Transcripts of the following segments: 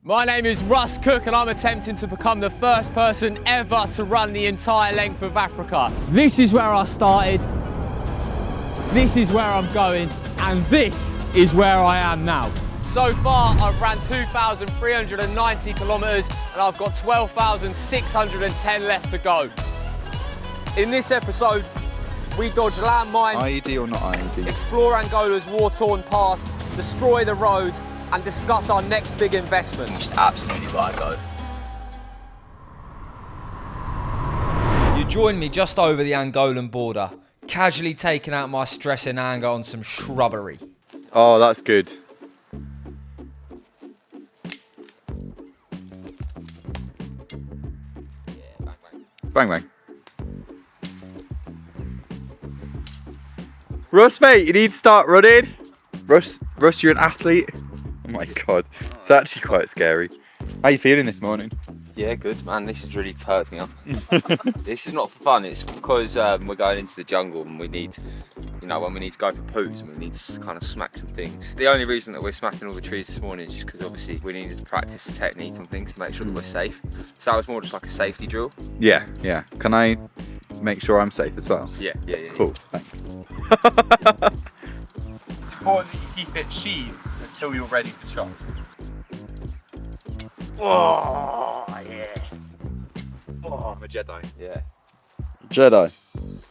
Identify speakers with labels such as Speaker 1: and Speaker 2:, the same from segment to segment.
Speaker 1: My name is Russ Cook and I'm attempting to become the first person ever to run the entire length of Africa. This is where I started, this is where I'm going, and this is where I am now. So far, I've ran 2,390 kilometres and I've got 12,610 left to go. In this episode, we dodge landmines,
Speaker 2: IED or not IED,
Speaker 1: explore Angola's war-torn past, destroy the roads, and discuss our next big investment.
Speaker 3: You should absolutely buy a go.
Speaker 4: You joined me just over the Angolan border, casually taking out my stress and anger on some shrubbery.
Speaker 2: Oh, that's good. Bang bang. Russ, mate, you need to start running. Russ, you're an athlete. Oh my god, it's actually quite scary. How you feeling this morning?
Speaker 3: Yeah, good man. This is really hurts me up. This is not for fun. It's because we're going into the jungle and we need, when we need to go for poos and we need to kind of smack some things. The only reason that we're smacking all the trees this morning is just because obviously we needed to practice the technique and things to make sure that we're safe. So that was more just like a safety drill.
Speaker 2: Yeah. Can I make sure I'm safe as well?
Speaker 3: Yeah.
Speaker 2: Cool, thanks.
Speaker 5: It's important that you keep it sheathed until you're ready to chop.
Speaker 3: Oh, yeah.
Speaker 5: Oh, I'm a Jedi.
Speaker 3: Yeah.
Speaker 2: Jedi.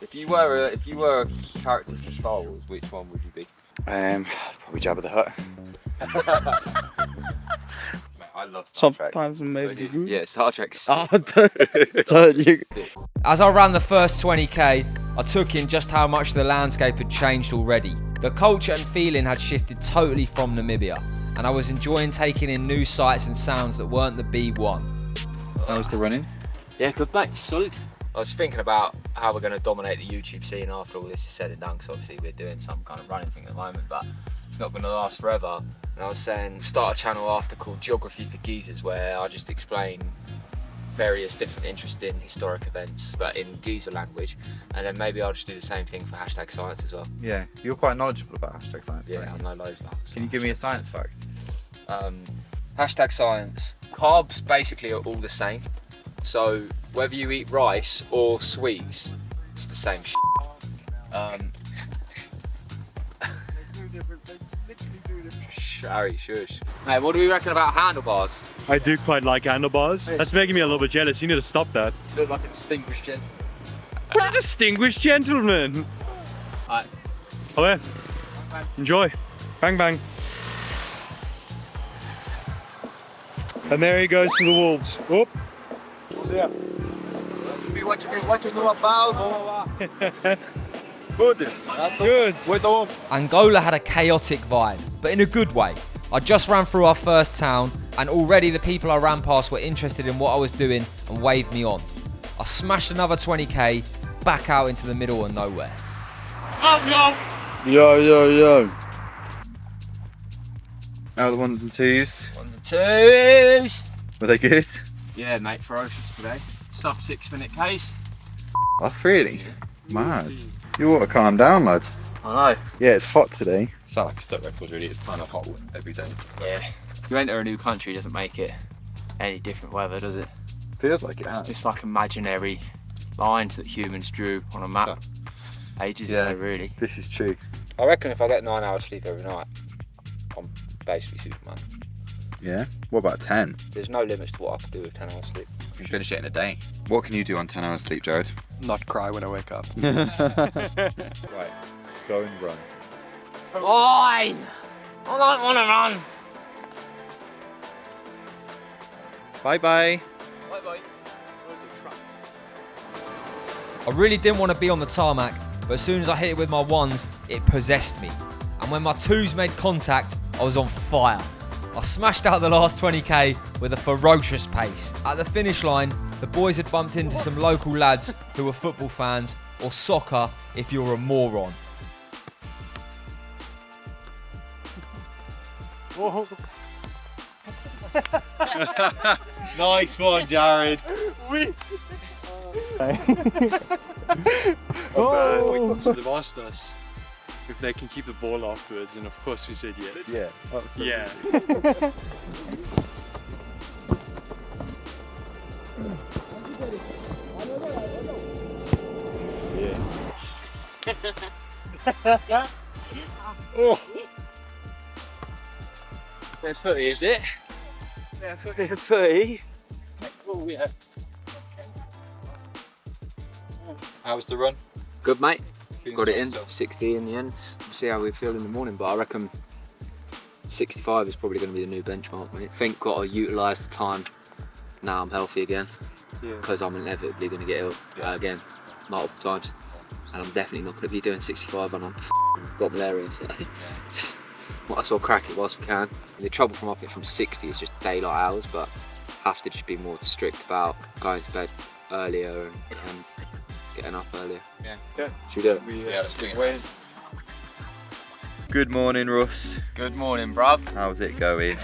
Speaker 3: If you were a character from Star Wars, which one would you be?
Speaker 2: Probably Jabba the Hutt.
Speaker 5: I love Star Trek.
Speaker 2: Sometimes amazing.
Speaker 3: Yeah, Star Trek.
Speaker 2: Don't you?
Speaker 4: As I ran the first 20k, I took in just how much the landscape had changed already. The culture and feeling had shifted totally from Namibia, and I was enjoying taking in new sights and sounds that weren't the B1.
Speaker 2: How's the running?
Speaker 3: Yeah, good mate, solid. I was thinking about how we're going to dominate the YouTube scene after all this is said and done, because obviously we're doing some kind of running thing at the moment, but it's not going to last forever. And I was saying, we'll start a channel after called Geography for Geezers, where I just explain various different interesting historic events, but in Geezer language, and then maybe I'll just do the same thing for hashtag science as well.
Speaker 2: Yeah, you're quite knowledgeable about hashtag science.
Speaker 3: Yeah, I know loads about it.
Speaker 2: Can you give me a science fact?
Speaker 3: Hashtag science. Carbs basically are all the same. So whether you eat rice or sweets, it's the same shit. Harry, shush. Hey, what do we reckon about handlebars?
Speaker 6: I do quite like handlebars. That's making me a little bit jealous. You need to stop that.
Speaker 3: Look like a distinguished gentleman.
Speaker 6: What a distinguished gentleman.
Speaker 3: Alright.
Speaker 6: Oh yeah. Enjoy. Bang bang. And there he goes to the wolves. Whoop. Yeah.
Speaker 7: What you know about?
Speaker 6: Good.
Speaker 4: Angola had a chaotic vibe, but in a good way. I just ran through our first town, and already the people I ran past were interested in what I was doing and waved me on. I smashed another 20k, back out into the middle of nowhere.
Speaker 2: Yo. Out the ones and twos.
Speaker 3: Ones and twos.
Speaker 2: Were they good?
Speaker 5: Yeah, mate, ferocious today. Sub 6 minute Ks.
Speaker 2: Oh, really? Mad. You ought to calm down, lad.
Speaker 3: I know.
Speaker 2: Yeah, it's hot today.
Speaker 5: It's not like a stuck record, really. It's kind of hot every day.
Speaker 3: Yeah. You enter a new country doesn't make it any different weather, does it?
Speaker 2: Feels like it
Speaker 3: It's
Speaker 2: has.
Speaker 3: just like imaginary lines that humans drew on a map ages ago, really.
Speaker 2: This is true.
Speaker 3: I reckon if I get 9 hours sleep every night, I'm basically Superman.
Speaker 2: Yeah? What about 10?
Speaker 3: There's no limits to what I can do with 10 hours sleep.
Speaker 2: You finish it in a day. What can you do on 10 hours sleep, Jared?
Speaker 5: Not cry when I wake up.
Speaker 2: Right, go and run.
Speaker 3: Fine! I don't want to run!
Speaker 2: Bye-bye.
Speaker 4: I really didn't want to be on the tarmac, but as soon as I hit it with my ones, it possessed me. And when my twos made contact, I was on fire. I smashed out the last 20k with a ferocious pace. At the finish line, the boys had bumped into some local lads who were football fans, or soccer if you're a moron.
Speaker 5: Nice one, Jared.
Speaker 6: So they've asked us if they can keep the ball afterwards, and of course we said yes.
Speaker 2: Yeah.
Speaker 6: Yeah. Oh,
Speaker 1: There's 30, is it?
Speaker 2: Yeah, 30.
Speaker 1: Oh, yeah.
Speaker 2: How was the run?
Speaker 3: Good, mate. Got it in. 60 in the end. We'll see how we feel in the morning, but I reckon 65 is probably going to be the new benchmark, mate. I think got to utilise the time. Now I'm healthy again, because I'm inevitably going to get ill again multiple times, and I'm definitely not going to be doing 65 when I'm got malaria. So might as well crack it whilst we can. And the trouble from up it from 60 is just daylight hours, but have to just be more strict about going to bed earlier and getting up earlier.
Speaker 5: Yeah.
Speaker 3: Should we do it?
Speaker 2: Yeah, let's do it. Good morning, Russ.
Speaker 3: Good morning, bruv.
Speaker 2: How's it going?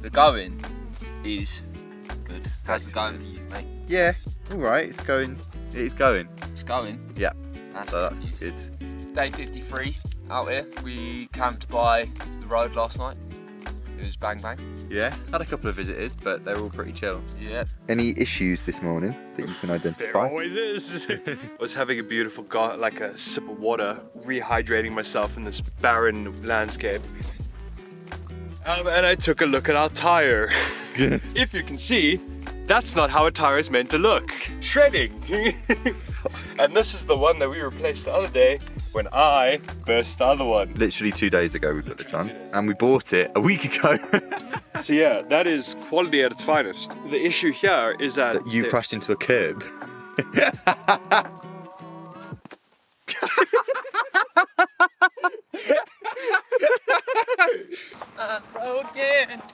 Speaker 3: The going is good. How's the going for you, mate?
Speaker 2: Yeah, all right. It's going. It's going.
Speaker 3: It's going.
Speaker 2: Yeah.
Speaker 3: That's
Speaker 2: So
Speaker 3: good
Speaker 2: that's
Speaker 3: news.
Speaker 2: good.
Speaker 3: Day 53 out here. We camped by the road last night. It was bang bang.
Speaker 2: Yeah, had a couple of visitors, but they're all pretty chill.
Speaker 3: Yeah.
Speaker 2: Any issues this morning that you can
Speaker 6: there
Speaker 2: identify?
Speaker 6: always is. I was having a beautiful, like a sip of water, rehydrating myself in this barren landscape. And I took a look at our tire. If you can see, that's not how a tire is meant to look. Shredding. And this is the one that we replaced the other day when I burst the other one.
Speaker 2: Literally 2 days ago we put this on, and we bought it a week ago.
Speaker 6: So yeah, that is quality at its finest. The issue here is that
Speaker 2: You crashed into a curb.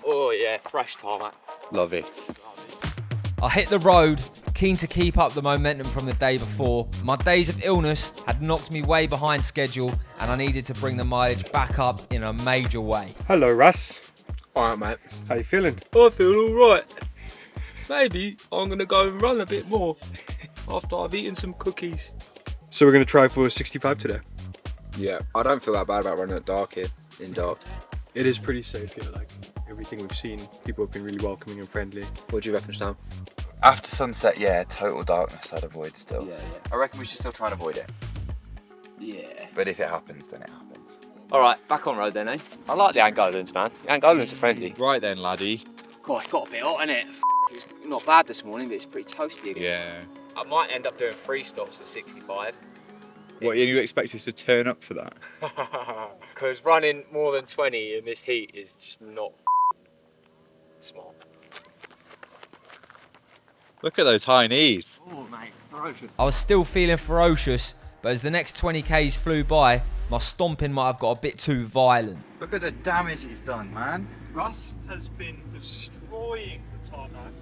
Speaker 1: Oh, yeah, fresh tarmac.
Speaker 2: Love it.
Speaker 4: I hit the road, keen to keep up the momentum from the day before. My days of illness had knocked me way behind schedule, and I needed to bring the mileage back up in a major way.
Speaker 6: Hello, Russ.
Speaker 3: Alright, mate.
Speaker 6: How you feeling?
Speaker 1: I feel alright. Maybe I'm going to go and run a bit more after I've eaten some cookies.
Speaker 6: So we're gonna try for 65 today.
Speaker 3: Yeah, I don't feel that bad about running at dark here, in dark.
Speaker 6: It is pretty safe here. Like everything we've seen, people have been really welcoming and friendly.
Speaker 3: What do you reckon, Sam?
Speaker 2: After sunset, yeah, total darkness I'd avoid still.
Speaker 3: Yeah.
Speaker 2: I reckon we should still try and avoid it.
Speaker 3: Yeah.
Speaker 2: But if it happens, then it happens.
Speaker 1: Alright, back on road then, eh? I like the Angolans, man. The Angolans are friendly.
Speaker 2: Right then, laddie.
Speaker 1: God, it's got a bit hot, innit? It's not bad this morning, but it's pretty toasty again.
Speaker 2: Yeah.
Speaker 1: I might end up doing 3 stops for 65.
Speaker 2: What, you expect us to turn up for that?
Speaker 1: Because running more than 20 in this heat is just not smart.
Speaker 2: Look at those high knees.
Speaker 1: Oh, mate, ferocious.
Speaker 4: I was still feeling ferocious, but as the next 20k's flew by, my stomping might have got a bit too violent.
Speaker 2: Look at the damage he's done, man.
Speaker 6: Russ has been destroying the tarmac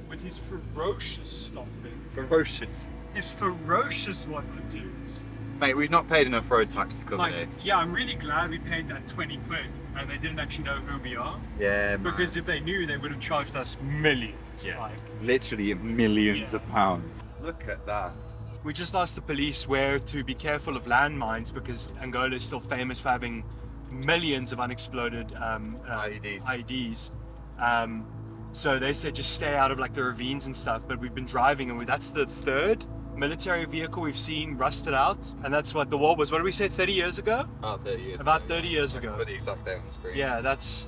Speaker 6: with his ferocious stomping.
Speaker 2: Ferocious.
Speaker 6: His ferocious what-to-dos.
Speaker 2: Mate, we've not paid enough road tax to cover
Speaker 6: Like,
Speaker 2: this.
Speaker 6: yeah, I'm really glad we paid that 20 quid and they didn't actually know who we are.
Speaker 2: Yeah, man.
Speaker 6: Because if they knew, they would have charged us millions.
Speaker 2: Yeah.
Speaker 6: Like,
Speaker 2: Literally millions
Speaker 6: Yeah.
Speaker 2: of pounds. Look at that.
Speaker 6: we just asked the police where to be careful of landmines because Angola is still famous for having millions of unexploded
Speaker 2: IEDs.
Speaker 6: IEDs. So they said just stay out of like the ravines and stuff. But we've been driving and that's the third military vehicle we've seen rusted out, and that's what the war was. What did we say? 30 years ago?
Speaker 2: About 30 years
Speaker 6: About
Speaker 2: ago.
Speaker 6: 30 years
Speaker 2: I can
Speaker 6: ago.
Speaker 2: put the exact date on the screen.
Speaker 6: Yeah, that's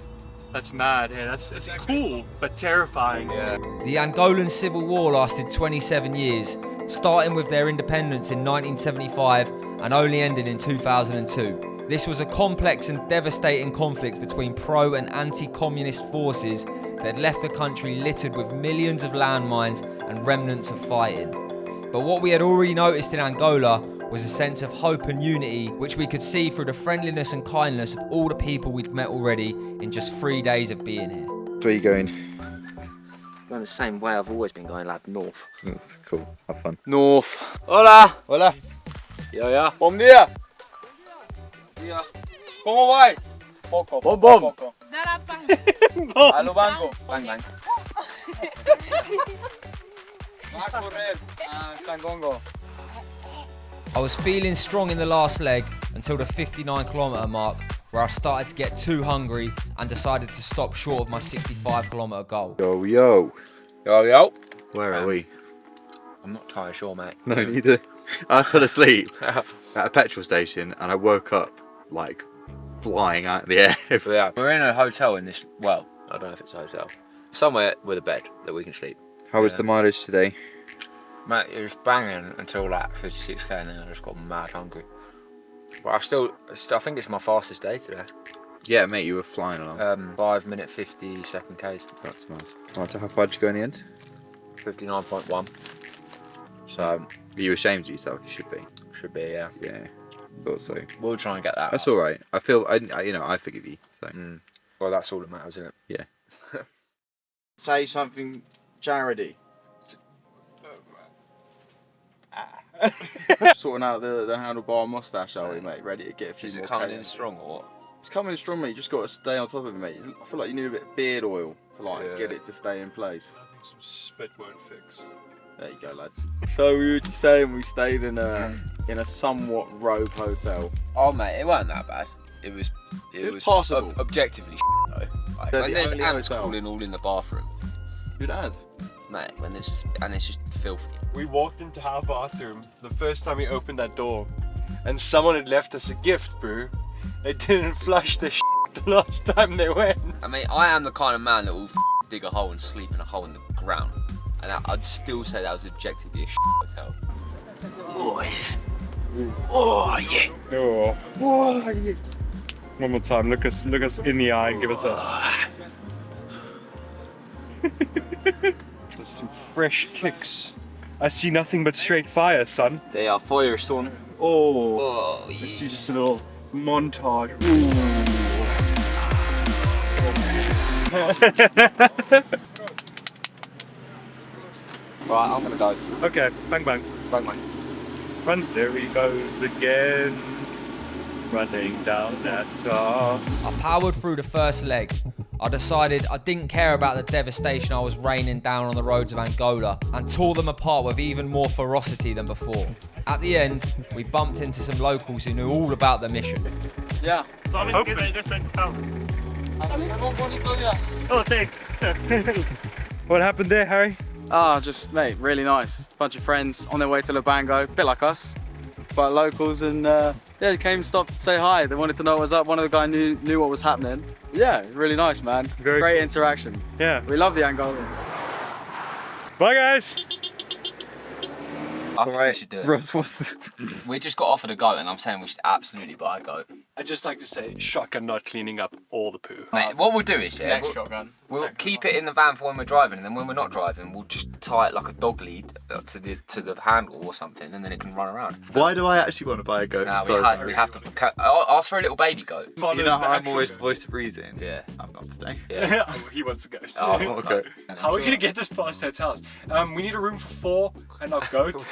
Speaker 6: mad. Yeah, that's cool but terrifying.
Speaker 2: Yeah.
Speaker 4: The Angolan Civil War lasted 27 years, starting with their independence in 1975 and only ended in 2002. This was a complex and devastating conflict between pro and anti-communist forces that had left the country littered with millions of landmines and remnants of fighting. But what we had already noticed in Angola was a sense of hope and unity, which we could see through the friendliness and kindness of all the people we'd met already in just 3 days of being here.
Speaker 2: Where are you going?
Speaker 3: Going the same way I've always been going, lad, north.
Speaker 2: Oh, cool. Have fun.
Speaker 1: North. Hola.
Speaker 2: Hola.
Speaker 1: Yeah.
Speaker 5: Bom dia! ¿Cómo va? Poco.
Speaker 1: Bom, bom.
Speaker 5: Poco. A lo banco.
Speaker 3: Bang bang.
Speaker 5: Va a correr a Sangongo.
Speaker 4: I was feeling strong in the last leg until the 59km mark, where I started to get too hungry and decided to stop short of my 65km goal.
Speaker 2: Yo.
Speaker 3: Yo.
Speaker 2: Where are we?
Speaker 3: I'm not entirely sure, mate.
Speaker 2: No, neither. I fell asleep. at a petrol station and I woke up like flying out of the air.
Speaker 3: But yeah, we're in a hotel in this, well, I don't know if it's a hotel. Somewhere with a bed that we can sleep.
Speaker 2: How was the mileage today?
Speaker 3: Mate, it was banging until like 56k and then I just got mad hungry. But I think it's my fastest day today.
Speaker 2: Yeah, mate, you were flying along.
Speaker 3: 5 minute 50-second Ks.
Speaker 2: That's mad. Right, so how far did you go in the end?
Speaker 3: 59.1. So,
Speaker 2: Are you ashamed of yourself? You should be.
Speaker 3: should be, yeah.
Speaker 2: Yeah, thought so.
Speaker 3: We'll try and get that.
Speaker 2: That's all right. I feel, I forgive you. So.
Speaker 3: Well, that's all that matters, isn't it?
Speaker 2: Yeah.
Speaker 8: Say something, Jaredy. Sorting out the handlebar mustache, are we, mate? Ready to get a few
Speaker 3: Is
Speaker 8: more
Speaker 3: it coming
Speaker 8: Ks.
Speaker 3: in strong or what?
Speaker 8: It's coming in strong, mate. You just got to stay on top of it, mate. I feel like you need a bit of beard oil to get it to stay in place.
Speaker 6: I think some spit won't fix.
Speaker 8: There you go, lad. So we were just saying we stayed in a somewhat rogue hotel.
Speaker 3: Oh, mate, it wasn't that bad. It was
Speaker 8: passable.
Speaker 3: Objectively though. Like,
Speaker 8: They're
Speaker 3: when
Speaker 8: the
Speaker 3: there's
Speaker 8: only
Speaker 3: ants
Speaker 8: hotel.
Speaker 3: crawling all in the bathroom,
Speaker 8: Who'd add?
Speaker 3: mate, and it's just filthy.
Speaker 6: We walked into our bathroom the first time we opened that door, and someone had left us a gift, bro. They didn't flush the the last time they went.
Speaker 3: I mean, I am the kind of man that will dig a hole and sleep in a hole in the ground, and I'd still say that was objectively a hotel. Oh yeah. Oh yeah.
Speaker 6: Oh. One more time. Look us in the eye and give us a. There's some fresh kicks. I see nothing but straight fire, son.
Speaker 3: They are fire, son.
Speaker 6: Oh.
Speaker 3: Oh yeah.
Speaker 6: Let's do just a little montage.
Speaker 3: Right, I'm gonna go.
Speaker 6: Okay, bang bang.
Speaker 3: Bang, bang.
Speaker 6: Run, there he goes again. Running down that tar.
Speaker 4: I powered through the first leg. I decided I didn't care about the devastation I was raining down on the roads of Angola and tore them apart with even more ferocity than before. At the end, we bumped into some locals who knew all about the mission.
Speaker 8: Yeah.
Speaker 6: What happened there, Harry?
Speaker 8: Ah, just, mate, really nice. Bunch of friends on their way to Lubango, bit like us, but locals, and yeah, they came and stopped to say hi. They wanted to know what was up. One of the guys knew what was happening. Yeah, really nice, man.
Speaker 6: Very
Speaker 8: Great
Speaker 6: cool.
Speaker 8: interaction.
Speaker 6: Yeah.
Speaker 8: We love the Angolans.
Speaker 6: Bye, guys.
Speaker 3: I think we should do it.
Speaker 2: Ross, what's
Speaker 3: We just got offered a goat, and I'm saying we should absolutely buy a goat.
Speaker 6: I'd just like to say, shotgun not cleaning up all the poo.
Speaker 3: Mate, what we'll do is, yeah,
Speaker 8: shotgun.
Speaker 3: we'll keep it in the van for when we're driving, and then when we're not driving, we'll just tie it like a dog lead to the handle or something, and then it can run around.
Speaker 2: Why do I actually want to buy a goat?
Speaker 3: No,
Speaker 2: So
Speaker 3: we have to ask for a little baby goat.
Speaker 2: You know how I'm always the voice of reason?
Speaker 3: Yeah.
Speaker 2: I'm not today.
Speaker 3: Yeah.
Speaker 6: He wants to go.
Speaker 3: Oh,
Speaker 2: Okay.
Speaker 6: How are we gonna get this past hotels? We need a room for 4 and a goat.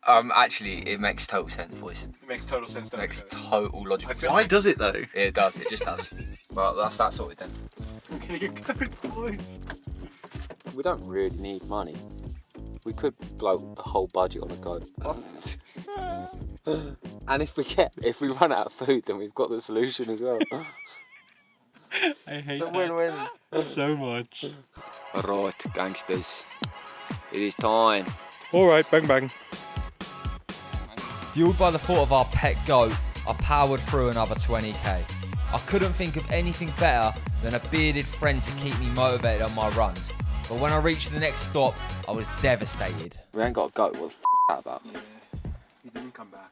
Speaker 3: Actually, it makes total sense, boys.
Speaker 6: It makes total sense.
Speaker 3: It makes total logical
Speaker 6: I
Speaker 3: sense.
Speaker 6: feel
Speaker 2: Why does it though?
Speaker 3: Yeah, it does. It just does. Well, that's that sorted then.
Speaker 6: we're gonna get goats, boys.
Speaker 3: We don't really need money. We could blow the whole budget on a goat. And if we run out of food, then we've got the solution as well.
Speaker 6: I hate
Speaker 3: Win-win.
Speaker 6: so much.
Speaker 3: Right, gangsters. It is time.
Speaker 6: All right, bang bang.
Speaker 4: Fueled by the thought of our pet goat, I powered through another 20k. I couldn't think of anything better than a bearded friend to keep me motivated on my runs. But when I reached the next stop, I was devastated.
Speaker 3: We ain't got a goat. What the that about?
Speaker 6: He didn't come back.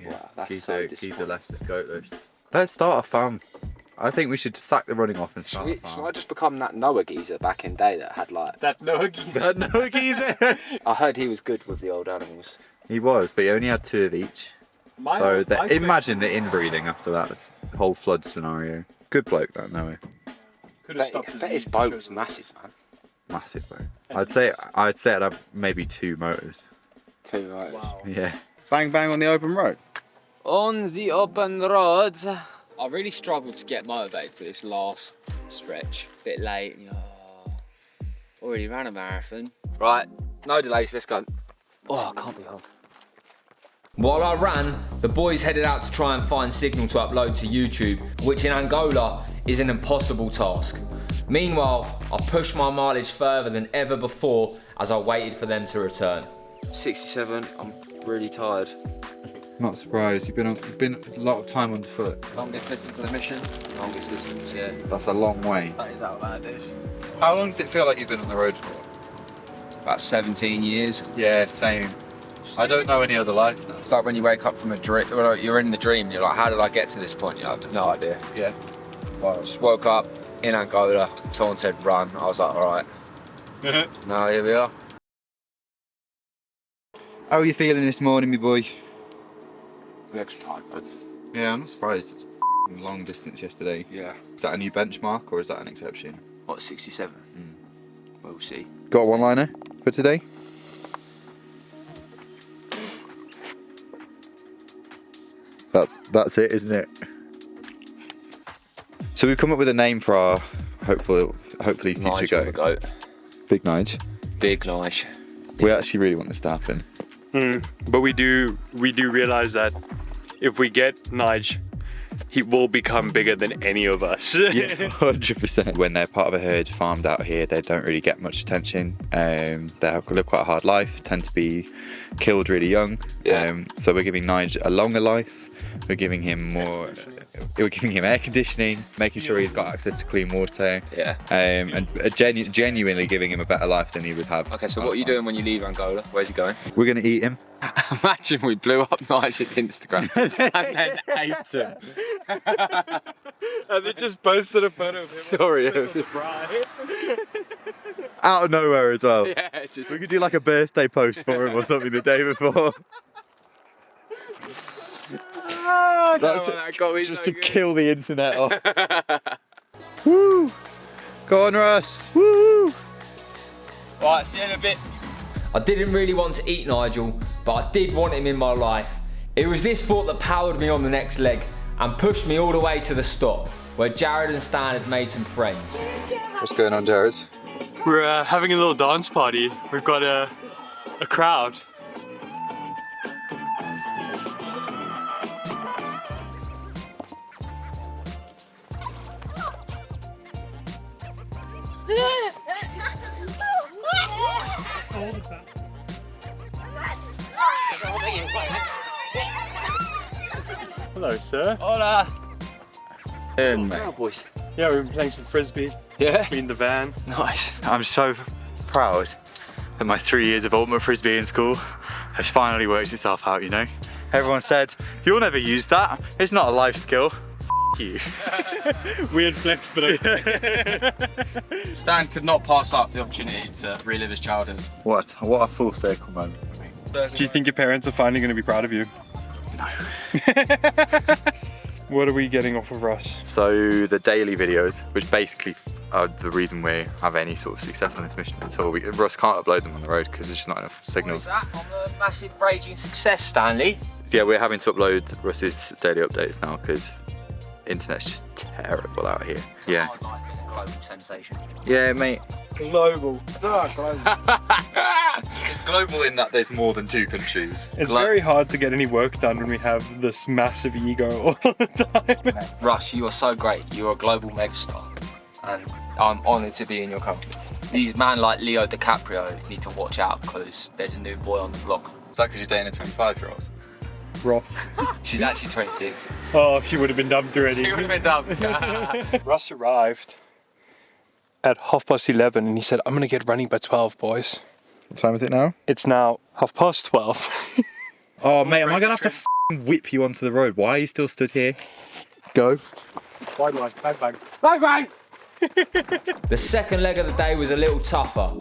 Speaker 3: Wow, that's
Speaker 2: Keith
Speaker 3: so
Speaker 2: Keith
Speaker 3: disappointing.
Speaker 2: left this goat though. Let's start a farm. I think we should sack the running off and start a
Speaker 3: Should I
Speaker 2: farm.
Speaker 3: just become that Noah geezer back in day that had like...
Speaker 6: That no geezer.
Speaker 2: No, geezer.
Speaker 3: I heard he was good with the old animals.
Speaker 2: He was, but he only had 2 of each. So imagine the inbreeding after that whole flood scenario. Good bloke, that Noah.
Speaker 6: Could have
Speaker 3: Bet,
Speaker 6: stopped
Speaker 3: bet his boat was massive, man.
Speaker 2: Massive bloke. I'd say I'd have maybe 2 motors.
Speaker 3: Too right.
Speaker 6: Wow.
Speaker 2: Yeah.
Speaker 8: Bang bang on the open road.
Speaker 3: On the open roads. I really struggled to get motivated for this last stretch. Bit late. Already ran a marathon. Right, no delays, let's go. Oh, I can't be home. While I ran, the boys headed out to try and find signal to upload to YouTube, which in Angola is an impossible task. Meanwhile, I pushed my mileage further than ever before as I waited for them to return. 67. I'm really tired.
Speaker 2: Not surprised. You've been a lot of time on foot.
Speaker 3: Longest distance of the mission. Longest distance, yeah.
Speaker 2: That's a long way.
Speaker 3: That is outlandish.
Speaker 2: How long does it feel like you've been on the road for?
Speaker 3: About 17 years.
Speaker 2: Yeah, same. I don't know any other life now.
Speaker 3: It's like when you wake up from a dream, well, you're in the dream, you're like, how did I get to this point? You're like, no idea.
Speaker 2: Yeah.
Speaker 3: Well, I just woke up in Angola, someone said run, I was like, alright. Now here we are.
Speaker 2: How are you feeling this morning, my boy?
Speaker 3: The extra time, but
Speaker 2: Yeah, I'm not surprised. It's a long distance yesterday.
Speaker 3: yeah.
Speaker 2: Is that a new benchmark or is that an exception?
Speaker 3: What, 67? We'll see.
Speaker 2: Got a one-liner for today? That's it, isn't it? So we've come up with a name for our hopefully future
Speaker 3: Nigel the
Speaker 2: goat.
Speaker 3: goat.
Speaker 2: Big Nige.
Speaker 3: Big Nige.
Speaker 2: We actually really want this to happen.
Speaker 6: But we do realize that if we get Nige, he will become bigger than any of us.
Speaker 2: Yeah, 100%. When they're part of a herd farmed out here, they don't really get much attention. They live quite a hard life, tend to be killed really young.
Speaker 3: Yeah.
Speaker 2: So we're giving Nige a longer life. We're giving him we're giving him air conditioning, making sure he's got access to clean water.
Speaker 3: Yeah.
Speaker 2: And genuinely giving him a better life than he would have.
Speaker 3: Okay, so what are you doing when you leave Angola? Where's he going?
Speaker 2: We're gonna eat him.
Speaker 3: Imagine we blew up Nigel's Instagram and then ate him.
Speaker 6: And they just posted a photo of him.
Speaker 3: Sorry.
Speaker 2: Out of nowhere as well.
Speaker 3: Yeah, just
Speaker 2: We could do like a birthday post for him or something the day before. That's just to kill the internet off. Woo! Go on, Russ. Woo!
Speaker 3: Right, see you in a bit.
Speaker 4: I didn't really want to eat Nigel, but I did want him in my life. It was this thought that powered me on the next leg and pushed me all the way to the stop, where Jared and Stan had made some friends.
Speaker 2: What's going on, Jared?
Speaker 6: We're having a little dance party. We've got a crowd. Hello, sir.
Speaker 3: Hola.
Speaker 6: Boys. Yeah, we've been playing some frisbee.
Speaker 3: Yeah.
Speaker 6: In the van.
Speaker 3: Nice.
Speaker 2: I'm so proud that my 3 years of ultimate frisbee in school has finally worked itself out, you know? Everyone said, you'll never use that. It's not a life skill. F you.
Speaker 6: Weird flex, but okay.
Speaker 8: Stan could not pass up the opportunity to relive his childhood.
Speaker 2: What a full circle moment.
Speaker 6: Do you think your parents are finally going to be proud of you?
Speaker 2: No.
Speaker 6: What are we getting off of Russ?
Speaker 2: So the daily videos, which basically are the reason we have any sort of success on this mission at all. Russ can't upload them on the road because there's just not enough
Speaker 3: What is
Speaker 2: signals.
Speaker 3: that on the massive raging success, Stanley?
Speaker 2: So yeah, we're having to upload Russ's daily updates now because internet's just terrible out here. Yeah.
Speaker 3: Hard life being a global sensation.
Speaker 2: Yeah, mate.
Speaker 6: Global.
Speaker 2: It's global in that there's more than 2 countries.
Speaker 6: It's very hard to get any work done when we have this massive ego all the time.
Speaker 3: Russ, you are so great. You're a global megastar. And I'm honoured to be in your company. These men like Leo DiCaprio need to watch out because there's a new boy on the block.
Speaker 2: Is that because you're dating a 25-year-old?
Speaker 6: Rough.
Speaker 3: She's actually 26.
Speaker 6: Oh, she would have been dumped already.
Speaker 3: She would have been dumped.
Speaker 6: Russ arrived at 11:30 and he said, I'm gonna get running by 12, boys.
Speaker 2: What time is it now?
Speaker 6: It's now 12:30.
Speaker 2: Oh, mate, am I going to have to whip you onto the road? Why are you still stood here? Go.
Speaker 6: Wide line, bang bang.
Speaker 3: Bang bang!
Speaker 4: The second leg of the day was a little tougher.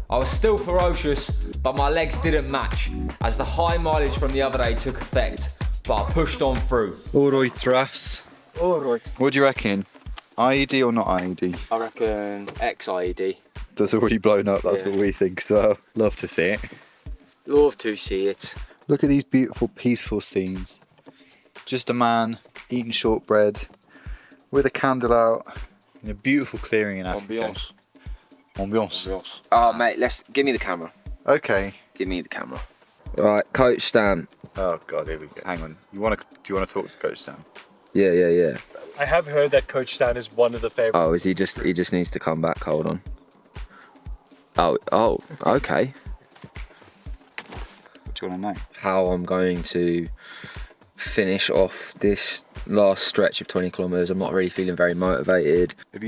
Speaker 4: I was still ferocious, but my legs didn't match as the high mileage from the other day took effect, but I pushed on through.
Speaker 2: Alright, Russ.
Speaker 3: Alright.
Speaker 2: What do you reckon? IED or not IED?
Speaker 3: I reckon XIED.
Speaker 2: That's already blown up, that's what we think, so love to see it.
Speaker 3: Love to see it.
Speaker 2: Look at these beautiful, peaceful scenes. Just a man eating shortbread with a candle out in a beautiful clearing in Africa.
Speaker 3: Ambiance.
Speaker 2: Ambiance.
Speaker 3: Oh, mate, give me the camera.
Speaker 2: Okay.
Speaker 3: Give me the camera. Right, Coach Stan.
Speaker 2: Oh god, here we go. Hang on. Do you want to talk to Coach Stan?
Speaker 3: Yeah.
Speaker 6: I have heard that Coach Stan is one of the favourites.
Speaker 3: Oh, he just needs to come back, hold on. Oh, okay.
Speaker 2: do you want to know?
Speaker 3: How I'm going to finish off this last stretch of 20 kilometers. I'm not really feeling very motivated.
Speaker 2: Have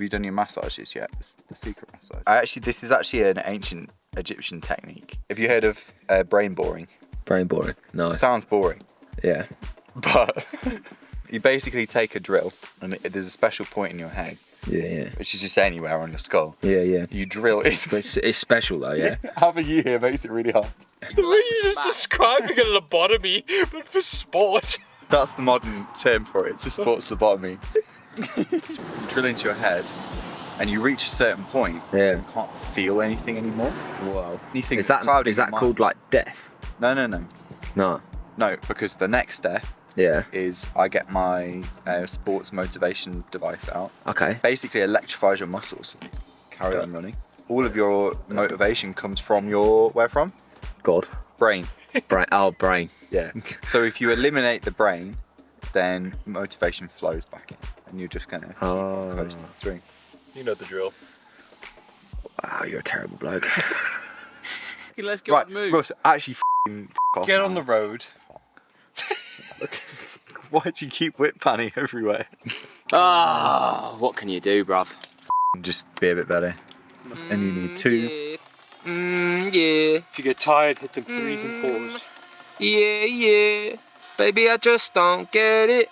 Speaker 2: you done your massages yet? The secret massage. This is actually an ancient Egyptian technique. Have you heard of brain boring?
Speaker 3: Brain boring? No.
Speaker 2: Sounds boring,
Speaker 3: Yeah.
Speaker 2: but you basically take a drill and there's a special point in your head,
Speaker 3: Yeah.
Speaker 2: which is just anywhere on your skull.
Speaker 3: Yeah.
Speaker 2: You drill it.
Speaker 3: But it's special though, yeah?
Speaker 2: Having you here makes it really hard.
Speaker 6: The way you're just describing a lobotomy, but for sport.
Speaker 2: That's the modern term for it. It's a sports lobotomy. You drill into your head and you reach a certain point.
Speaker 3: Yeah.
Speaker 2: You can't feel anything anymore.
Speaker 3: Wow.
Speaker 2: You think
Speaker 3: Is that
Speaker 2: clouding your
Speaker 3: called
Speaker 2: mind.
Speaker 3: like death?
Speaker 2: No.
Speaker 3: No.
Speaker 2: Because the next step
Speaker 3: Yeah.
Speaker 2: is I get my sports motivation device out.
Speaker 3: Okay.
Speaker 2: Basically electrifies your muscles. Carry on running. All of your motivation comes from where from?
Speaker 3: God.
Speaker 2: Brain.
Speaker 3: Brain. Oh, brain.
Speaker 2: Yeah. So if you eliminate the brain, then motivation flows back in, and you're just gonna
Speaker 3: Oh.
Speaker 2: coast through.
Speaker 6: You know the drill.
Speaker 3: Wow, you're a terrible bloke.
Speaker 8: Let's get
Speaker 2: Right,
Speaker 8: on the move.
Speaker 2: Russ, actually off.
Speaker 6: Get on the road.
Speaker 2: Why do you keep whip panning everywhere?
Speaker 3: What can you do, bruv?
Speaker 2: Just be a bit better. And you need twos.
Speaker 3: Yeah.
Speaker 6: If you get tired, hit the threes and fours.
Speaker 3: Yeah. Baby, I just don't get it.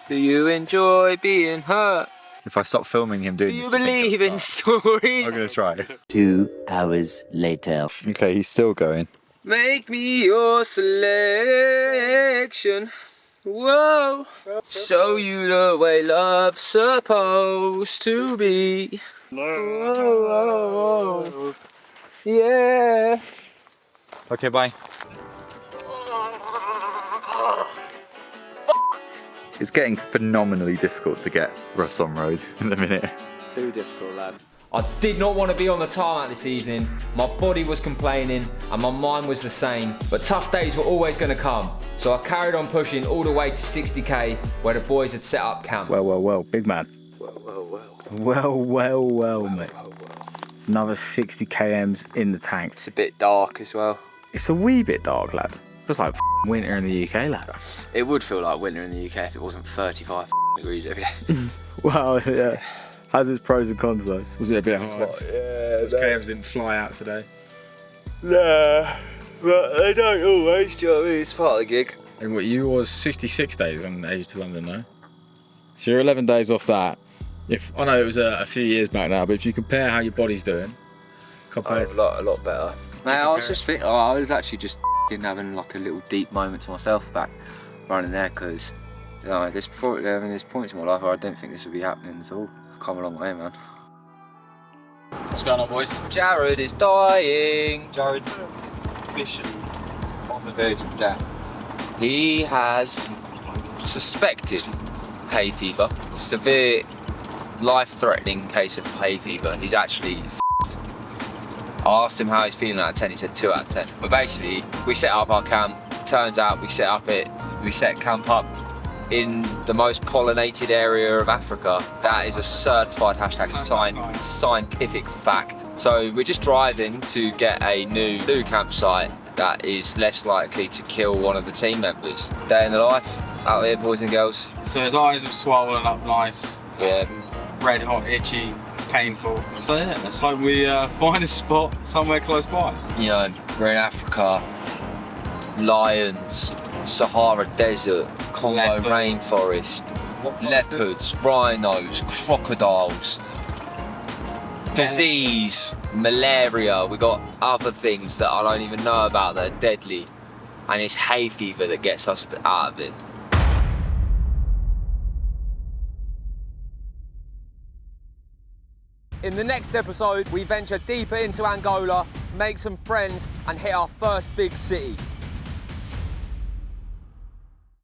Speaker 3: Do you enjoy being hurt?
Speaker 2: If I stop filming him doing
Speaker 3: Do you
Speaker 2: this,
Speaker 3: believe in stories?
Speaker 2: I'm gonna try.
Speaker 7: 2 hours later.
Speaker 2: Okay, he's still going.
Speaker 3: Make me your selection. Whoa. Show you the way love's supposed to be. Whoa. Yeah.
Speaker 2: Okay, bye. It's getting phenomenally difficult to get Russ on road in a minute.
Speaker 8: Too difficult, lad.
Speaker 4: I did not want to be on the tarmac this evening. My body was complaining and my mind was the same, but tough days were always going to come. So I carried on pushing all the way to 60k where the boys had set up camp.
Speaker 9: Well, big man. Well, mate. Another 60 kms in the tank.
Speaker 3: It's a bit dark as well.
Speaker 9: It's a wee bit dark, lad. Feels like winter in the UK, lad.
Speaker 3: It would feel like winter in the UK if it wasn't 35 degrees every day.
Speaker 9: Well, yeah. Has its pros and cons though.
Speaker 10: Was it a bit hard?
Speaker 3: Yeah,
Speaker 10: Those KMs didn't fly out today.
Speaker 3: Nah, but they don't always, do you know what I mean? It's part of the gig.
Speaker 10: And what you was 66 days on Ages to London though. So you're 11 days off that. If I know it was a few years back now, but if you compare how your body's doing, compared
Speaker 3: A lot better. Mate, I was just thinking, I was actually just having like a little deep moment to myself back running there because there's points in my life where I don't think this would be happening at all. I've come a long way, man.
Speaker 8: What's going on, boys?
Speaker 3: Jared is dying.
Speaker 5: Jared's mission on the verge of death.
Speaker 3: He has suspected hay fever, severe life-threatening case of hay fever. He's actually f***ed. I asked him how he's feeling out of 10, he said 2 out of 10. But basically, we set up our camp. Turns out we set camp up in the most pollinated area of Africa. That is a certified hashtag scientific fact. So we're just driving to get a new campsite that is less likely to kill one of the team members. Day in the life out here, boys and girls.
Speaker 8: So his eyes have swollen up nice.
Speaker 3: Yeah.
Speaker 8: Red hot, itchy, painful. So yeah, let's hope we find a spot somewhere close by.
Speaker 3: You know, we're in Africa, lions, Sahara Desert, Congo rainforest, leopards, rhinos, crocodiles, disease, malaria. We got other things that I don't even know about that are deadly, and it's hay fever that gets us out of it. In the next episode, we venture deeper into Angola, make some friends, and hit our first big city.